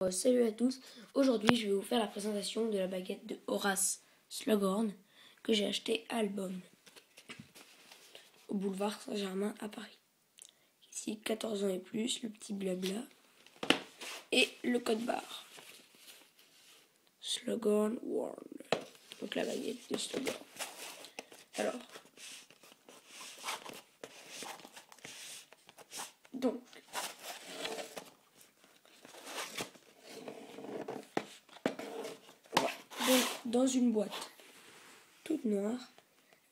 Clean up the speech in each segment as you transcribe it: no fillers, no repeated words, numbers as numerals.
Salut à tous, aujourd'hui je vais vous faire la présentation de la baguette de Horace Slughorn que j'ai acheté à Album au boulevard Saint-Germain à Paris. Ici 14 ans et plus, le petit blabla et le code barre. Slughorn Worn, donc la baguette de Slughorn. Alors, donc dans une boîte toute noire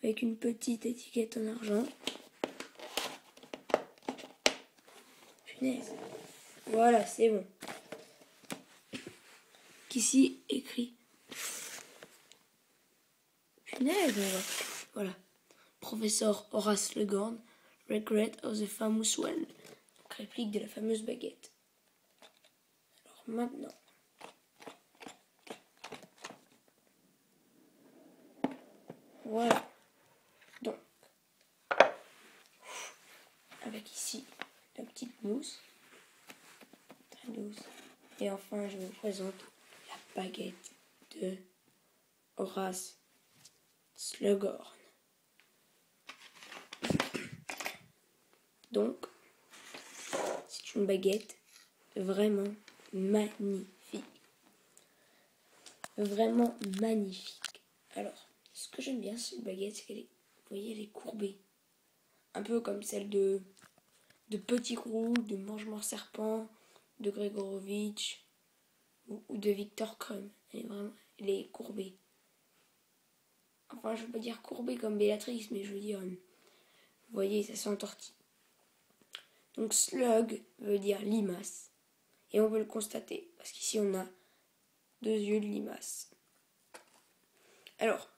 avec une petite étiquette en argent. Punaise. Voilà, c'est bon. Qu'ici écrit. Punaise. Voilà. Professeur Horace Slughorn, Regret of the Famous One. Donc, réplique de la fameuse baguette. Alors maintenant. Voilà. Donc. Avec ici la petite mousse. Très douce. Et enfin, je vous présente la baguette de Horace Slughorn. Donc, c'est une baguette vraiment magnifique. Vraiment magnifique. Alors, ce que j'aime bien sur cette baguette, c'est qu'elle est, vous voyez, elle est courbée. Un peu comme celle de Petit Grou, de Mange-Mort Serpent, de Gregorovitch ou de Victor Crumb. Elle est courbée. Enfin, je ne veux pas dire courbée comme Bellatrix, mais je veux dire, vous voyez, ça s'entortille. Donc, slug veut dire limace. Et on peut le constater, parce qu'ici, on a 2 yeux de limace. Alors,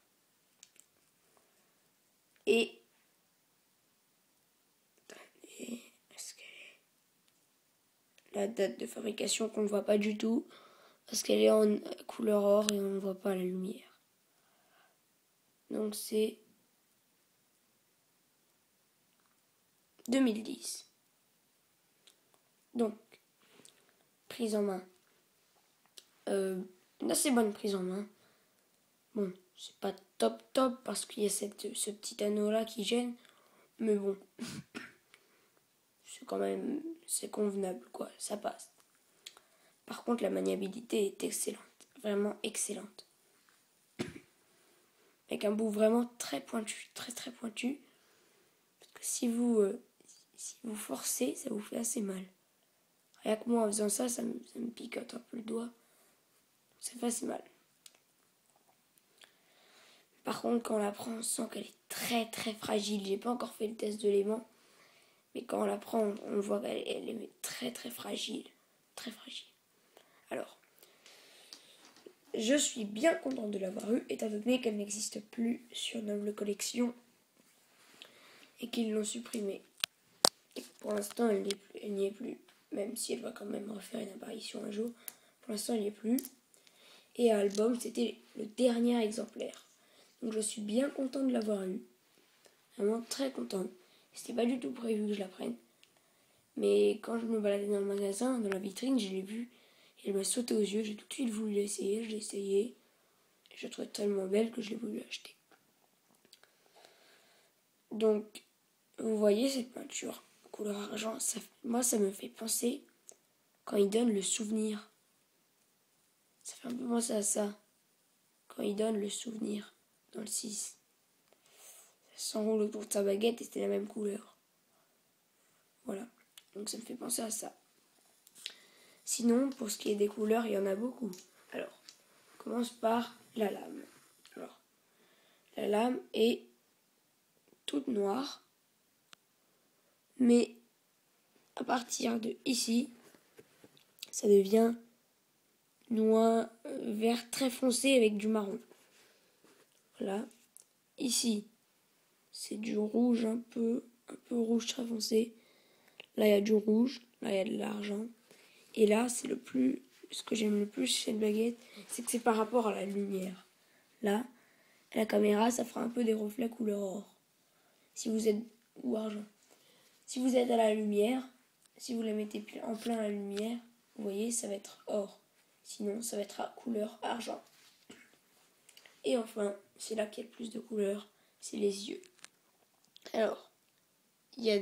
est-ce qu'elle est la date de fabrication qu'on ne voit pas du tout, parce qu'elle est en couleur or et on ne voit pas la lumière. Donc, c'est 2010. Donc, prise en main. Une assez bonne prise en main. Bon, c'est pas top parce qu'il y a ce petit anneau là qui gêne. Mais bon, c'est convenable quoi, ça passe. Par contre, la maniabilité est excellente. Vraiment excellente. Avec un bout vraiment très pointu, très pointu. Parce que si vous forcez, ça vous fait assez mal. Rien que moi en faisant ça, ça me picote un peu le doigt. Ça fait assez mal. Par contre, quand on la prend, on sent qu'elle est très fragile. J'ai pas encore fait le test de l'aimant. Mais quand on la prend, on voit qu'elle est très fragile. Très fragile. Alors, je suis bien contente de l'avoir eue, étant donné qu'elle n'existe plus sur Noble Collection et qu'ils l'ont supprimée. Et pour l'instant, elle n'y est plus. Même si elle va quand même refaire une apparition un jour. Pour l'instant, elle n'y est plus. Et à Album, c'était le dernier exemplaire. Donc je suis bien contente de l'avoir eu. Vraiment très contente. C'était pas du tout prévu que je la prenne. Mais quand je me baladais dans le magasin, dans la vitrine, je l'ai vue. Et elle m'a sauté aux yeux. J'ai tout de suite voulu l'essayer. Je l'ai essayé. Et je la trouvais tellement belle que je l'ai voulu acheter. Donc, vous voyez cette peinture couleur argent. Moi, ça me fait penser quand il donne le souvenir. Ça fait un peu penser à ça. Quand il donne le souvenir dans le 6. Ça s'enroule autour de sa baguette et c'était la même couleur. Voilà. Donc ça me fait penser à ça. Sinon, pour ce qui est des couleurs, il y en a beaucoup. Alors, on commence par la lame. Alors, la lame est toute noire. Mais à partir de ici, ça devient noir, vert très foncé avec du marron. Voilà. Ici, c'est du rouge un peu rouge très foncé. Là, il y a du rouge. Là, il y a de l'argent. Et là, ce que j'aime le plus chez cette baguette, c'est que c'est par rapport à la lumière. Là, à la caméra, ça fera un peu des reflets couleur or. Ou argent. Si vous êtes à la lumière, si vous la mettez en plein à la lumière, vous voyez, ça va être or. Sinon, ça va être à couleur argent. Et enfin, c'est là qu'il y a le plus de couleurs, c'est les yeux. Alors, il y a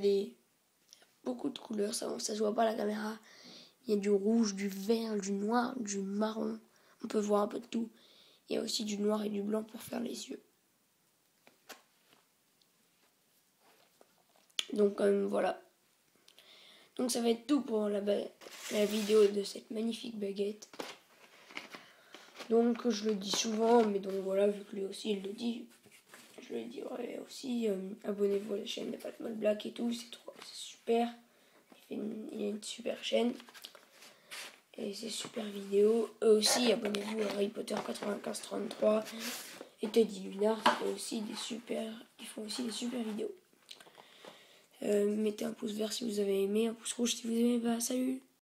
beaucoup de couleurs, ça se voit pas à la caméra. Il y a du rouge, du vert, du noir, du marron. On peut voir un peu de tout. Il y a aussi du noir et du blanc pour faire les yeux. Donc voilà. Donc ça va être tout pour la vidéo de cette magnifique baguette. Donc je le dis souvent, mais donc voilà, vu que lui aussi il le dit, je le dirai aussi. Abonnez-vous à la chaîne de Batman Black et tout, c'est super. Il a une super chaîne. Et ses super vidéos. Eux aussi, abonnez-vous à Harry Potter 9533 et Teddy Lunar, ils font aussi des super vidéos. Mettez un pouce vert si vous avez aimé, un pouce rouge si vous aimez. Bah salut!